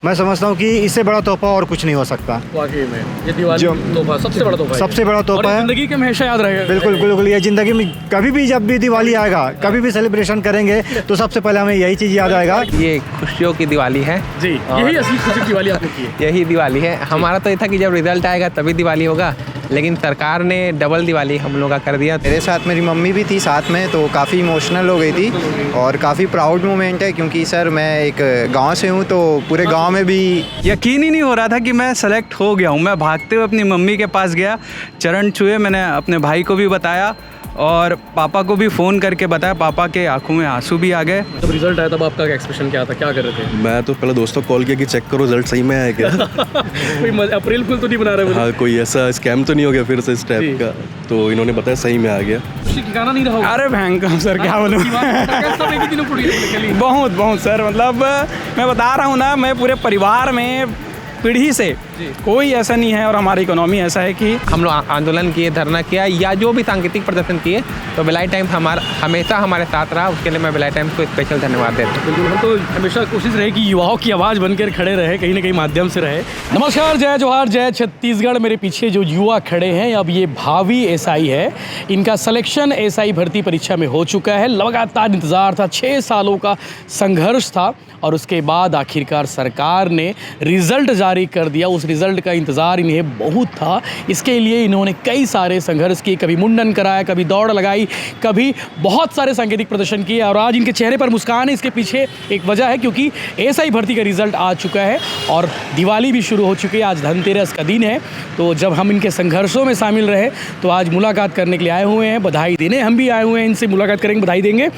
मैं समझता हूँ कि इससे बड़ा तोहफा और कुछ नहीं हो सकता। वाकई में ये दिवाली तोहफा सबसे बड़ा तोहफा है। सबसे बड़ा तोहफा है। जिंदगी के हमेशा याद रहेगा। बिल्कुल बिल्कुल, ये ज़िंदगी में कभी भी जब भी दिवाली आएगा, कभी भी सेलिब्रेशन करेंगे तो सबसे पहले हमें यही चीज़ याद आएगा। ये खुशियों की दिवाली है जी, यही असली खुशी की दिवाली आपने की है। यही दिवाली है। हमारा तो ये था कि जब रिजल्ट आएगा तभी दिवाली होगा, लेकिन सरकार ने डबल दिवाली हम लोग का कर दिया। मेरे साथ मेरी मम्मी भी थी साथ में, तो काफ़ी इमोशनल हो गई थी और काफ़ी प्राउड मोमेंट है, क्योंकि सर मैं एक गांव से हूँ तो पूरे गांव में भी यकीन ही नहीं हो रहा था कि मैं सेलेक्ट हो गया हूँ। मैं भागते हुए अपनी मम्मी के पास गया, चरण छुए, मैंने अपने भाई को भी बताया और पापा को भी फ़ोन करके बताया। पापा के आंखों में आंसू भी आ गए। जब रिजल्ट आया तब आपका एक्सप्रेशन क्या था, क्या कर रहे थे? मैं तो पहले दोस्तों को कॉल किया कि चेक करो रिजल्ट सही में आया क्या। कोई अप्रैल फूल तो नहीं बना रहे? हाँ, कोई ऐसा स्कैम तो नहीं हो गया फिर से इस टाइप का? तो इन्होंने बताया सही में आ गया। खुशी ठिकाना नहीं रहा। अरे भयंकर सर, क्या बोलूँ। बहुत बहुत सर, मतलब मैं बता रहा हूँ ना, मैं पूरे परिवार में पीढ़ी से कोई ऐसा नहीं है और हमारी इकोनॉमी ऐसा है कि हम लोग आंदोलन किए, धरना किया या जो भी सांकेतिक प्रदर्शन किए, तो भिलाई टाइम्स हमेशा हमारे साथ रहा। उसके लिए मैं भिलाई टाइम्स को स्पेशल धन्यवाद देता हूँ। बिल्कुल, हम तो हमेशा कोशिश रहे कि युवाओं की आवाज़ बनकर खड़े रहे, कहीं ना कहीं माध्यम से रहे। नमस्कार, जय जोहार, जय छत्तीसगढ़। मेरे पीछे जो युवा खड़े हैं, अब ये भावी एसआई है। इनका सिलेक्शन एसआई भर्ती परीक्षा में हो चुका है। लगातार इंतज़ार था, 6 सालों का संघर्ष था और उसके बाद आखिरकार सरकार ने रिज़ल्ट जारी कर दिया। उस रिज़ल्ट का इंतज़ार इन्हें बहुत था। इसके लिए इन्होंने कई सारे संघर्ष किए, कभी मुंडन कराया, कभी दौड़ लगाई, कभी बहुत सारे सांकेतिक प्रदर्शन किए और आज इनके चेहरे पर मुस्कान है। इसके पीछे एक वजह है, क्योंकि एसआई भर्ती का रिज़ल्ट आ चुका है और दिवाली भी शुरू हो चुकी है। आज धनतेरस का दिन है, तो जब हम इनके संघर्षों में शामिल रहे तो आज मुलाकात करने के लिए आए हुए हैं। बधाई देने हम भी आए हुए हैं, इनसे मुलाकात करेंगे, बधाई देंगे,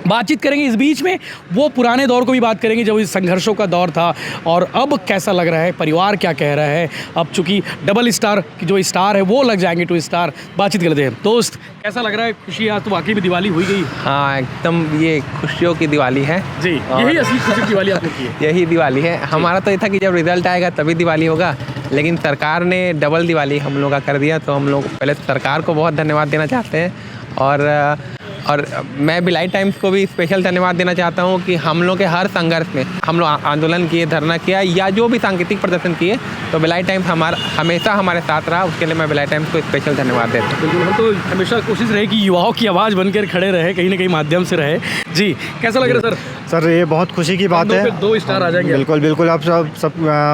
बातचीत करेंगे। इस बीच में वो पुराने दौर को भी बात करेंगे जब इस संघर्षों का दौर था और अब कैसा लग रहा है, परिवार क्या कह रहा है। अब चूंकि डबल स्टार की जो स्टार है वो लग जाएंगे 2 स्टार। बातचीत करते हैं। दोस्त, कैसा लग रहा है? खुशी, आज तो वाकई में दिवाली हुई गई। हाँ, एकदम ये खुशियों की दिवाली है जी, यही असली खुशी की दिवाली आपने की है। यही दिवाली है। हमारा तो ये था कि जब रिजल्ट आएगा तभी दिवाली होगा, लेकिन सरकार ने डबल दिवाली हम लोग का कर दिया। तो हम लोग पहले सरकार को बहुत धन्यवाद देना चाहते हैं और मैं भिलाई टाइम्स को भी स्पेशल धन्यवाद देना चाहता हूँ कि हम लोग के हर संघर्ष में हम लोग आंदोलन किए, धरना किया या जो भी सांकेतिक प्रदर्शन किए, तो भिलाई टाइम्स हमेशा हमारे साथ रहा। उसके लिए मैं भिलाई टाइम्स को स्पेशल धन्यवाद देता हूँ। बिल्कुल, हम तो हमेशा कोशिश रहे कि युवाओं की आवाज़ बनकर खड़े रहे, कहीं ना कहीं माध्यम से रहे। जी, कैसा लग रहा है सर? सर ये बहुत खुशी की बात है। 2 स्टार आ जाएंगे। बिल्कुल बिल्कुल, आप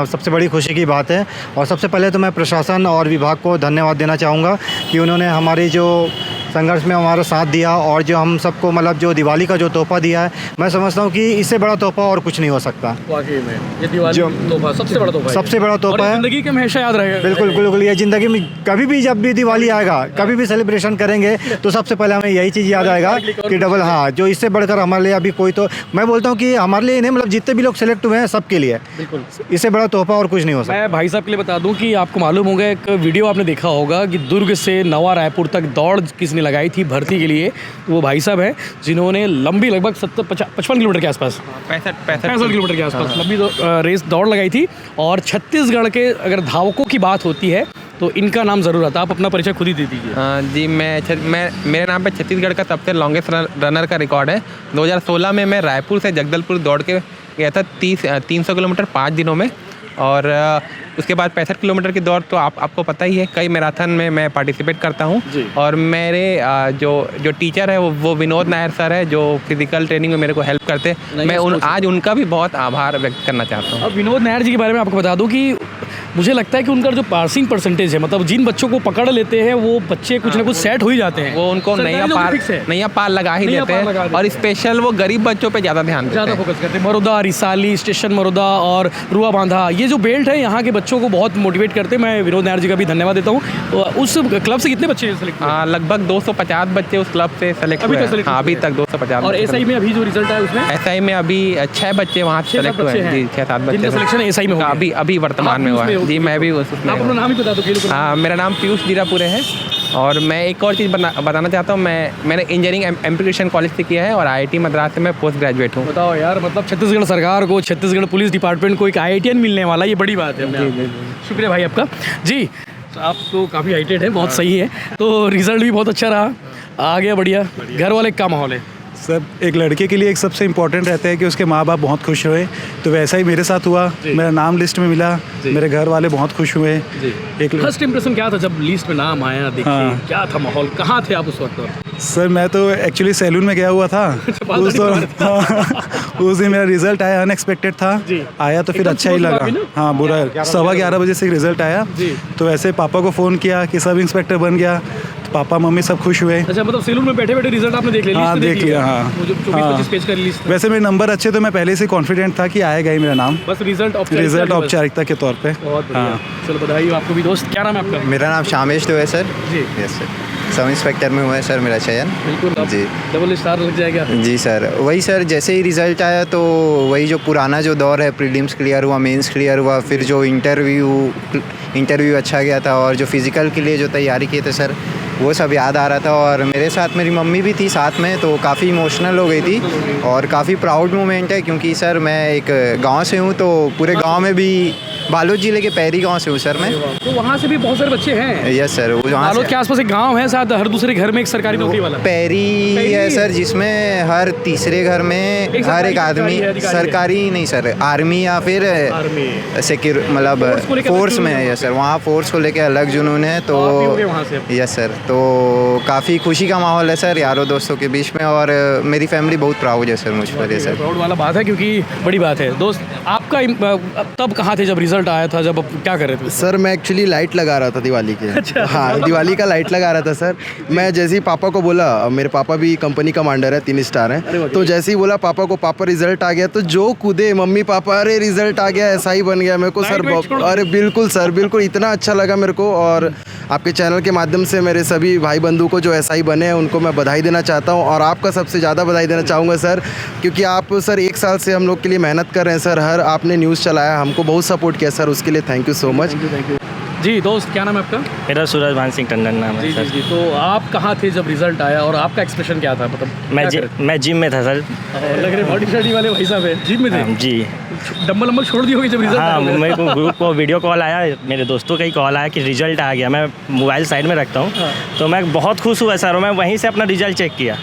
सबसे बड़ी खुशी की बात है। और सबसे पहले तो मैं प्रशासन और विभाग को धन्यवाद देना चाहूँगा कि उन्होंने हमारी जो संघर्ष में हमारा साथ दिया और जो हम सबको मतलब जो दिवाली का जो तोहफा दिया है, मैं समझता हूँ कि इससे बड़ा तोहफा और कुछ नहीं हो सकता। वाकई में ये दिवाली तोहफा सबसे बड़ा तोहफा है। सबसे बड़ा तोहफा है। जिंदगी के हमेशा याद रहेगा। बिल्कुल बिल्कुल, ये ज़िंदगी में कभी भी जब भी दिवाली आएगा, कभी भी सेलिब्रेशन करेंगे तो सबसे पहले हमें यही चीज़ याद आएगा कि डबल, हाँ, जो इससे बढ़कर हमारे लिए अभी कोई, तो मैं बोलता हूँ कि हमारे लिए नहीं, मतलब जितने भी लोग सेलेक्ट हुए हैं सबके लिए बिल्कुल इससे बड़ा तोहफा और कुछ नहीं हो सकता। मैं भाई साहब के लिए बता दूं कि आपको मालूम होगा, एक वीडियो आपने देखा होगा कि दुर्ग से नवा रायपुर तक दौड़ किसने लगाई थी भर्ती के लिए। वो भाई साहब हैं जिन्होंने लंबी लगभग 55 किलोमीटर के आसपास, 65 किलोमीटर के आसपास लंबी रेस दौड़ लगाई थी। और छत्तीसगढ़ के अगर धावकों की बात होती है तो इनका नाम ज़रूर आता है। आप अपना परिचय खुद ही दे दीजिए। जी, मेरे नाम पे छत्तीसगढ़ का सबसे लॉन्गेस्ट रनर का रिकॉर्ड है। 2016 में मैं रायपुर से जगदलपुर दौड़ के गया था 300 किलोमीटर 5 दिनों में। और उसके बाद 65 किलोमीटर की दौड़ तो आपको पता ही है, कई मैराथन में मैं पार्टिसिपेट करता हूँ। और मेरे जो टीचर है वो विनोद नायर सर है, जो फिजिकल ट्रेनिंग में मेरे को हेल्प करते हैं। मैं आज उनका भी बहुत आभार व्यक्त करना चाहता हूँ। अब विनोद नायर जी के बारे में आपको बता दूँ कि मुझे लगता है कि उनका जो पासिंग परसेंटेज है, मतलब जिन बच्चों को पकड़ लेते हैं वो बच्चे कुछ ना कुछ सेट हो ही जाते हैं। वो उनको नया पार लगा ही देते हैं और स्पेशल वो गरीब बच्चों पे ज़्यादा ध्यान देते हैं, ज़्यादा फोकस करते हैं। मरोदा, रिसाली, स्टेशन मरोदा और रुआ बांधा, ये जो बेल्ट है यहाँ के बच्चों को बहुत मोटिवेट करते हैं। मैं विनोद नायर जी का भी धन्यवाद देता हूँ। तो उस क्लब से कितने बच्चे सेलेक्ट हुए? लगभग 250 बच्चे उस क्लब से सेलेक्ट हुए हैं। हाँ, अभी तक 250। और एसआई में अभी जो रिजल्ट है उसमें एसआई में अभी 6 बच्चे वहाँ सेलेक्ट हुए हैं। जी, 6-7 बच्चे सिलेक्शन एसआई में हुआ अभी वर्तमान में हुआ है। जी, मैं भी अपना नाम ही बता दो। हाँ, मेरा नाम पीयूष जीरापुरे है। और मैं एक और चीज़ बताना चाहता हूँ, मैंने इंजीनियरिंग एप्लीकेशन कॉलेज से किया है और IIT मद्रास से मैं पोस्ट ग्रेजुएट हूँ। बताओ यार, मतलब छत्तीसगढ़ सरकार को, छत्तीसगढ़ पुलिस डिपार्टमेंट को एक IITian मिलने वाला, ये बड़ी बात है। शुक्रिया भाई आपका। जी, आप तो काफ़ी हाइटेड है, बहुत सही है। तो रिज़ल्ट भी बहुत अच्छा रहा, आ गया बढ़िया। घर वाले का माहौल है? सब एक लड़के के लिए एक सबसे इम्पोर्टेंट रहता है कि उसके माँ बाप बहुत खुश हुए, तो वैसा ही मेरे साथ हुआ। मेरा नाम लिस्ट में मिला, मेरे घर वाले बहुत खुश हुए। एक फर्स्ट इंप्रेशन क्या था जब लिस्ट में नाम आया? देखिए हाँ। क्या था माहौल, कहाँ थे आप उस वक्त? सर मैं तो एक्चुअली सैलून में गया हुआ था उस उस दिन मेरा रिजल्ट आया, अनएक्सपेक्टेड था। आया तो फिर एकदम अच्छा ही सुबह लगा। सुबह भी ना? हाँ बुरा 11:15 बजे से रिजल्ट आया, तो वैसे पापा को फ़ोन किया कि सब इंस्पेक्टर बन गया, तो पापा मम्मी सब खुश हुए। अच्छा, मतलब सैलून में बैठे बैठे रिजल्ट आपने देख लिया? हाँ देख लिया। हाँ वो जो 24-25 पेज का लिस्ट। वैसे मेरे नंबर अच्छे, तो मैं पहले से कॉन्फिडेंट था कि आएगा ही मेरा नाम। बस रिजल्ट औपचारिकता के तौर पे। बहुत बढ़िया। चलो बधाई हो आपको भी। दोस्त क्या नाम है आपका? मेरा नाम शामेश है सर। जी। यस सर, सब इंस्पेक्टर में हुआ है सर मेरा चयन। बिल्कुल जी। डबल स्टार लग जाएगा। जी सर, वही सर, जैसे ही रिज़ल्ट आया तो वही जो पुराना जो दौर है, प्रीलिम्स क्लियर हुआ, मेंस क्लियर हुआ, फिर जो इंटरव्यू अच्छा गया था, और जो फिज़िकल के लिए जो तैयारी किए थे सर, वो सब याद आ रहा था। और मेरे साथ मेरी मम्मी भी थी साथ में, तो काफ़ी इमोशनल हो गई थी और काफ़ी प्राउड मोमेंट है, क्योंकि सर मैं एक गांव से हूँ, तो पूरे गांव में भी बालोद जिले के पैरी गांव से हूँ सर मैं। तो वहाँ से भी बहुत सारे बच्चे हैं? यस सर, वो वहाँ बालोद से के आसपास एक गांव है, शायद हर दूसरे घर में एक सरकारी नौकरी वाला। पैरी है सर, जिसमें हर तीसरे घर में हर एक आदमी सरकारी नहीं सर, आर्मी या फिर मतलब फोर्स में है। यस सर, वहाँ फोर्स को लेके अलग जुनून है। तो यस सर, तो काफ़ी खुशी का माहौल है सर यारों दोस्तों के बीच में, और मेरी फैमिली बहुत प्राउड है सर मुझ पर। ये सर प्राउड वाला बात है, क्योंकि बड़ी बात है। दोस्त आपका तब कहाँ थे जब रिजल्ट आया था, जब क्या कर रहे थे? सर मैं एक्चुअली लाइट लगा रहा था दिवाली के। अच्छा। हाँ दिवाली का लाइट लगा रहा था सर। मैं जैसे ही पापा को बोला, मेरे पापा भी कंपनी कमांडर है, 3 स्टार हैं, तो जैसे ही बोला पापा को, पापा रिजल्ट आ गया, तो जो कूदे मम्मी पापा, अरे रिजल्ट आ गया, ऐसा ही बन गया मेरे को सर। अरे बिल्कुल सर, बिल्कुल इतना अच्छा लगा मेरे को। और आपके चैनल के माध्यम से मेरे सभी भाई बंधु को जो SI बने हैं उनको मैं बधाई देना चाहता हूँ, और आपका सबसे ज़्यादा बधाई देना चाहूँगा सर, क्योंकि आप सर 1 साल से हम लोग के लिए मेहनत कर रहे हैं सर। हर आपने न्यूज़ चलाया, हमको बहुत सपोर्ट किया सर, उसके लिए थैंक यू सो मच। जी दोस्त क्या नाम है आपका? मेरा सूरज भान सिंह टंडन नाम है सर। जी, तो आप कहाँ थे जब रिजल्ट आया और आपका एक्सप्रेशन क्या था? मतलब मैं जिम में था सर। लग रहे बॉडी शॉडी वाले भाई साहब है, जिम में थे? जी। डम्बल छोड़ दी होगी जब रिजल्ट हाँ, आया? मेरे को ग्रुप को वीडियो कॉल आया, मेरे दोस्तों का ही कॉल आया कि रिजल्ट आ गया। मैं मोबाइल साइड में रखता हूँ, तो मैं बहुत खुश हुआ सर। मैं वहीं से अपना रिजल्ट चेक किया,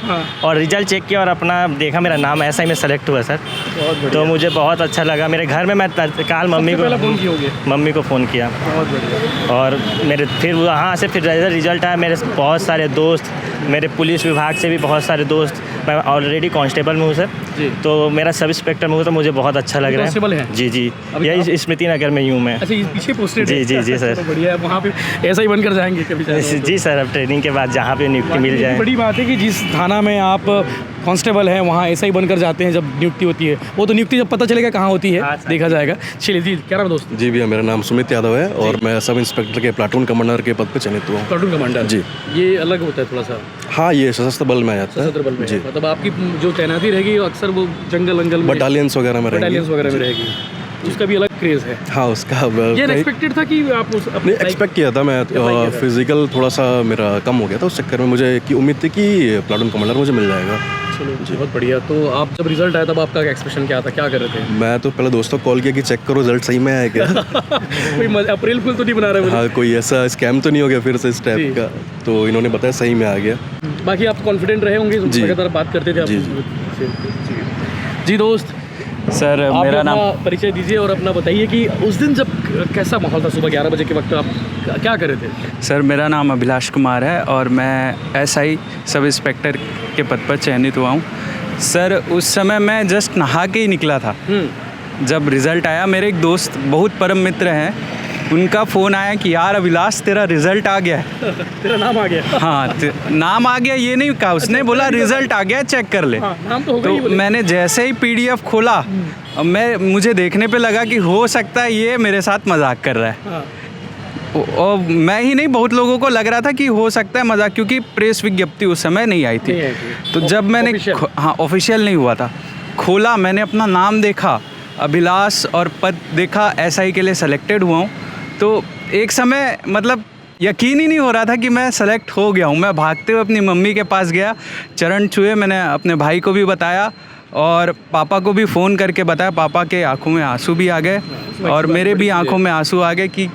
और रिजल्ट चेक किया और अपना देखा मेरा नाम SI में सेलेक्ट हुआ सर। तो मुझे बहुत अच्छा लगा। मेरे घर में मैं तत्काल मम्मी को फ़ोन किया, और मेरे फिर वहाँ से फिर रिजल्ट आया। मेरे बहुत सारे दोस्त, मेरे पुलिस विभाग से भी बहुत सारे दोस्त, मैं ऑलरेडी कांस्टेबल में हूँ सर, तो मेरा सब इंस्पेक्टर में हूँ, तो मुझे बहुत अच्छा लग रहा है। जी जी, यही स्मृति नगर में यूँ मैं। अच्छा, पीछे पोस्टेड जी जी जी सर। तो बढ़िया है, वहाँ पे ऐसा ही बनकर जाएंगे कभी? जी सर, अब ट्रेनिंग के बाद जहाँ पे नियुक्ति मिल जाए। बड़ी बात है कि जिस थाना में आप कांस्टेबल हैं वहाँ ऐसा ही बनकर जाते हैं जब नियुक्ति होती है। वो तो नियुक्ति जब पता चलेगा कहाँ होती है, देखा जाएगा। चलिए जी, क्या नाम दोस्त? जी भैया, मेरा नाम सुमित यादव है, और मैं सब इंस्पेक्टर के प्लाटून कमांडर के पद पे चयनित हुआ हूँ। प्लाटून कमांडर जी। ये अलग होता है थोड़ा सा? हाँ, ये सशस्त्र बल में आ जाता है। सशस्त्र बल में जी। मतलब आपकी जो तैनाती रहेगी अक्सर वो जंगल में, बटालियंस वगैरह में रहेगी, उसका भी अलग क्रेज है। हाँ, उसका ये एक्सपेक्टेड था कि आप नहीं एक्सपेक्ट किया था मैं। फिजिकल थोड़ा सा मेरा कम हो गया था, उस चक्कर में मुझे की उम्मीद थी कि प्लाटून कमांडर मुझे मिल जाएगा। चलो जी, बहुत बढ़िया। तो आप जब रिजल्ट आया तब आपका एक्सप्रेशन क्या था, क्या कर रहे थे? मैं तो पहले दोस्तों को कॉल किया कि चेक करो रिजल्ट सही में आया क्या। कोई अप्रैल फूल तो नहीं बना रहे? हाँ, कोई ऐसा स्कैम तो नहीं हो गया फिर से इस टाइप का? तो इन्होंने बताया सही में आ गया। बाकी आप कॉन्फिडेंट रहे होंगे, लगातार बात करते थे आप? जी दोस्त सर मेरा नाम, परिचय दीजिए और अपना बताइए कि उस दिन जब कैसा माहौल था, सुबह 11 बजे के वक्त आप क्या कर रहे थे? सर मेरा नाम अभिलाष कुमार है, और मैं SI सब इंस्पेक्टर के पद पर चयनित हुआ हूँ सर। उस समय मैं जस्ट नहा के ही निकला था जब रिज़ल्ट आया। मेरे एक दोस्त, बहुत परम मित्र हैं, उनका फ़ोन आया कि यार अभिलाष तेरा रिज़ल्ट आ गया है। तेरा नाम आ गया? हाँ, नाम आ गया ये नहीं कहा उसने, बोला रिज़ल्ट आ गया, चेक कर ले। नाम तो होगा ही बोले। मैंने जैसे ही PDF खोला, मुझे देखने पे लगा कि हो सकता है ये मेरे साथ मजाक कर रहा है। और मैं ही नहीं, बहुत लोगों को लग रहा था कि हो सकता है मजाक, क्योंकि प्रेस विज्ञप्ति उस समय नहीं आई थी। तो जब मैंने ऑफिशियल नहीं हुआ था, खोला, मैंने अपना नाम देखा, अभिलाष, और पद देखा, SI के लिए सेलेक्टेड हुआ हूँ, तो एक समय मतलब यकीन ही नहीं हो रहा था कि मैं सेलेक्ट हो गया हूँ। मैं भागते हुए अपनी मम्मी के पास गया, चरण छुए, मैंने अपने भाई को भी बताया और पापा को भी फ़ोन करके बताया। पापा के आंखों में आंसू भी आ गए और मेरे भी आंखों में आंसू आ गए कि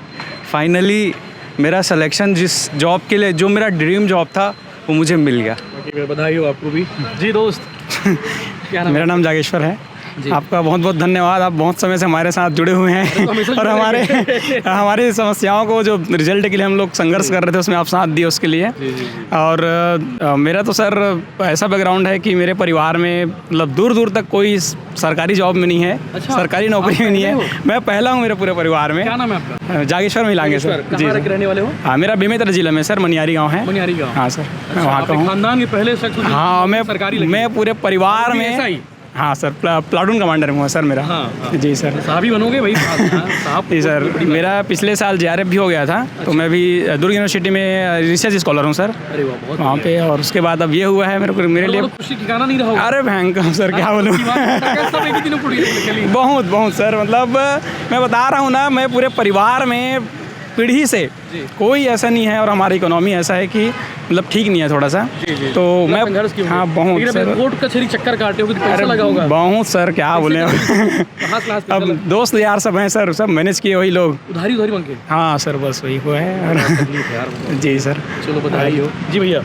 फाइनली मेरा सिलेक्शन, जिस जॉब के लिए, जो मेरा ड्रीम जॉब था, वो मुझे मिल गया। बधाई हो आपको भी। जी दोस्त, क्या नाम मेरा नाम जागेश्वर है। आपका बहुत बहुत धन्यवाद। आप बहुत समय से हमारे साथ जुड़े हुए हैं और हमारी समस्याओं को जो रिजल्ट के लिए हम लोग संघर्ष कर रहे थे उसमें आप साथ दिए उसके लिए। और मेरा तो सर ऐसा बैकग्राउंड है कि मेरे परिवार में मतलब दूर दूर तक कोई सरकारी जॉब में नहीं है। अच्छा, सरकारी नौकरी में नहीं है। मैं पहला हूँ मेरे पूरे परिवार में। क्या नाम है आपका? जागेश्वर मिलांगे सर। जी कहाँ रहने वाले हो? हाँ, मेरा बेमेतरा जिला में सर, मनियारी गाँव है। मनियारी गाँव। हाँ सर, मैं वहाँ का हूँ। खानदान के पहले शख्स? हाँ, मैं पूरे परिवार में। SI? हाँ सर, प्लाटून कमांडर हूँ सर मेरा। हाँ। जी सर। साहब ही बनोगे भाई? साहब जी सर, मेरा पिछले साल JRF भी हो गया था। तो मैं भी दुर्ग यूनिवर्सिटी में रिसर्च स्कॉलर हूँ सर। अरे वाह, बहुत वहाँ पे। और उसके बाद अब ये हुआ है मेरे लिए। खुशी ठिकाना नहीं रहा। अरे भयंकर सर, क्या बोलूँ। बहुत बहुत सर, मतलब मैं बता रहा हूँ ना, मैं पूरे परिवार में पीढ़ी से कोई ऐसा नहीं है और हमारी इकोनॉमी ऐसा है कि मतलब ठीक नहीं है थोड़ा सा। तो मैं हाँ बहुत सर, कोर्ट कचहरी चक्कर काटे हो, पैसा लगा होगा बहुत सर, क्या बोले। अब दोस्त यार सब हैं सर, सब मैनेज किए वही लोग, उधारी मांग के। हाँ सर, बस वही हुआ है। जी सर, चलो बधाई हो जी भैया।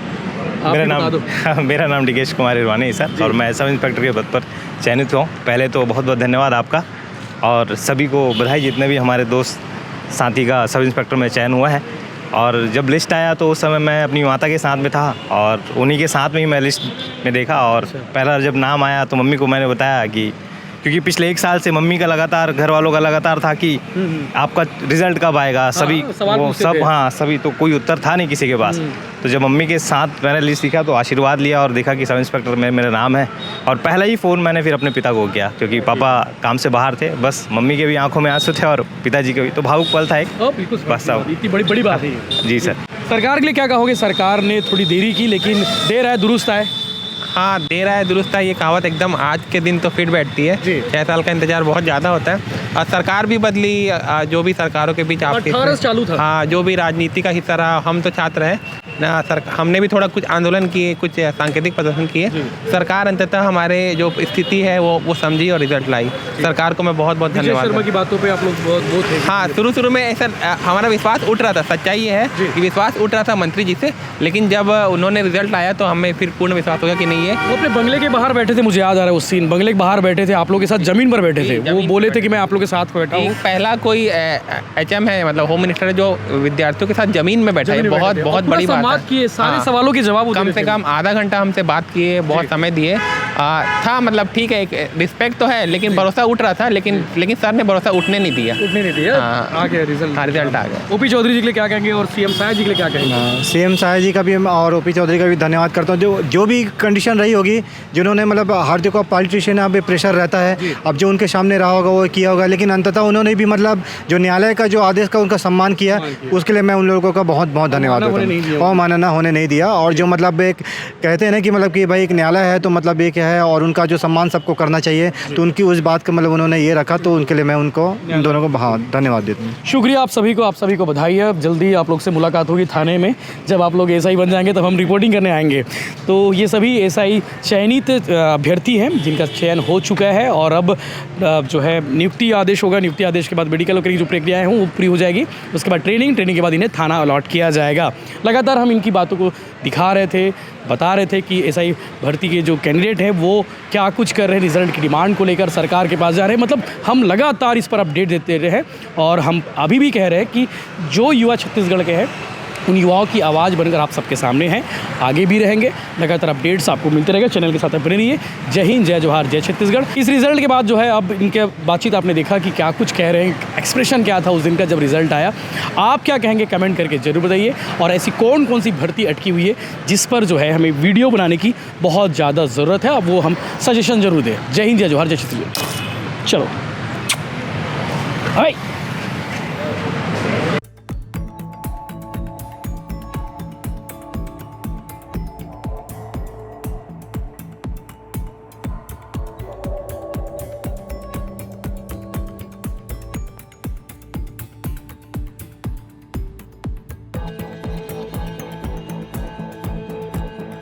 मेरा नाम डिकेश कुमार इरवानी है सर, और मैं सब इंस्पेक्टर के पद पर चयनित हूँ। पहले तो बहुत बहुत धन्यवाद आपका, और सभी को बधाई जितने भी हमारे दोस्त साथी का सब इंस्पेक्टर में चयन हुआ है। और जब लिस्ट आया तो उस समय मैं अपनी माता के साथ में था, और उन्हीं के साथ में ही मैं लिस्ट में देखा। और पहला जब नाम आया तो मम्मी को मैंने बताया कि, क्योंकि पिछले 1 साल से मम्मी का लगातार, घर वालों का लगातार था कि आपका रिज़ल्ट कब आएगा, सभी वो सब, हाँ सभी, तो कोई उत्तर था नहीं किसी के पास। तो जब मम्मी के साथ मैंने लिस्ट दिखा तो आशीर्वाद लिया और देखा कि सब इंस्पेक्टर में मेरा नाम है। और पहला ही फ़ोन मैंने फिर अपने पिता को किया, क्योंकि पापा काम से बाहर थे। बस मम्मी के भी आंखों में आंसू थे और पिताजी के भी, तो भावुक पल था एक। बस सब इतनी बड़ी बात है। जी सर। सरकार के लिए क्या कहोगे? सरकार ने थोड़ी देरी की, लेकिन देर है दुरुस्त है। हाँ, दे रहा है दुरुस्त है, ये कहावत एकदम आज के दिन तो फिट बैठती है। 6 साल का इंतजार बहुत ज़्यादा होता है। और सरकार भी बदली, जो भी सरकारों के बीच आपके 18 से चालू था। हाँ, जो भी राजनीति का हिस्सा रहा, हम तो छात्र हैं ना, हमने भी थोड़ा कुछ आंदोलन किए, कुछ सांकेतिक प्रदर्शन किए। सरकार अंततः हमारे जो स्थिति है वो समझी और रिजल्ट लाई। सरकार को मैं बहुत बहुत धन्यवाद। शर्मा की बातों पे आप लोग बहुत थे। हाँ, शुरू में ऐसा हमारा विश्वास उठ रहा था, सच्चाई ये है कि विश्वास उठ रहा था मंत्री जी से, लेकिन जब उन्होंने रिजल्ट आया तो हमें फिर पूर्ण विश्वास हो गया कि नहीं है। वो अपने बंगले के बाहर बैठे थे, मुझे याद आ रहा है उस सीन। बंगले के बाहर बैठे थे, आप लोग के साथ जमीन पर बैठे थे। वो बोले थे कि मैं आप लोग के साथ बैठा हूँ। पहला कोई HM है, मतलब होम मिनिस्टर है, जो विद्यार्थियों के साथ जमीन में बैठा है। बहुत बड़ी बात है। सारे सवालों के जवाब कम से कम आधा घंटा हमसे बात किए, बहुत समय दिए। था मतलब ठीक है, एक रिस्पेक्ट तो है, लेकिन भरोसा उठ रहा था, लेकिन सर ने भरोसा उठने नहीं दिया। आ गया रिजल्ट आ गया। OP चौधरी जी के लिए क्या कहेंगे और CM साया जी के लिए क्या कहेंगे? CM साया जी का भी और OP चौधरी का भी धन्यवाद करता हूँ। जो भी कंडीशन रही होगी, जिन्होंने मतलब हर जगह पॉलिटिशियन यहाँ पे प्रेशर रहता है, अब जो उनके सामने रहा होगा वो किया होगा, लेकिन अंततः उन्होंने भी मतलब जो न्यायालय का जो आदेश का उनका सम्मान किया, उसके लिए मैं उन लोगों का बहुत बहुत धन्यवाद देता हूँ। अवमानना होने नहीं दिया। और जो मतलब एक कहते हैं ना कि मतलब कि भाई एक न्यायालय है तो मतलब एक है, और उनका जो सम्मान सबको करना चाहिए, तो उनकी उस बात का मतलब उन्होंने ये रखा, तो उनके लिए मैं उनको इन दोनों को बहुत धन्यवाद देता हूँ। शुक्रिया आप सभी को बधाई है। जल्दी आप लोग से मुलाकात होगी थाने में, जब आप लोग SI बन जाएंगे तब हम रिपोर्टिंग करने आएंगे। तो ये सभी SI चयनित अभ्यर्थी हैं जिनका चयन हो चुका है, और अब जो है नियुक्ति आदेश होगा। नियुक्ति आदेश के बाद मेडिकल की जो प्रक्रियाएँ हैं वो पूरी हो जाएगी। उसके बाद ट्रेनिंग के बाद इन्हें थाना अलॉट किया जाएगा। लगातार हम इनकी बातों को दिखा रहे थे, बता रहे थे कि SI भर्ती के जो कैंडिडेट हैं वो क्या कुछ कर रहे हैं, रिजल्ट की डिमांड को लेकर सरकार के पास जा रहे हैं। मतलब हम लगातार इस पर अपडेट देते रहे हैं, और हम अभी भी कह रहे हैं कि जो युवा छत्तीसगढ़ के हैं, उन युवाओं की आवाज़ बनकर आप सबके सामने हैं, आगे भी रहेंगे। लगातार अपडेट्स आपको मिलते रहेंगे। चैनल के साथ बने रहिए। जय हिंद, जय जोहार, जय छत्तीसगढ़। इस रिज़ल्ट के बाद जो है अब इनके बातचीत आपने देखा कि क्या कुछ कह रहे हैं, एक्सप्रेशन क्या था उस दिन का जब रिज़ल्ट आया। आप क्या कहेंगे कमेंट करके ज़रूर बताइए। और ऐसी कौन सी भर्ती अटकी हुई है जिस पर जो है हमें वीडियो बनाने की बहुत ज़्यादा ज़रूरत है, अब वो हम सजेशन ज़रूर दें। जय हिंद, जय जोहार, जय छत्तीसगढ़। चलो भाई।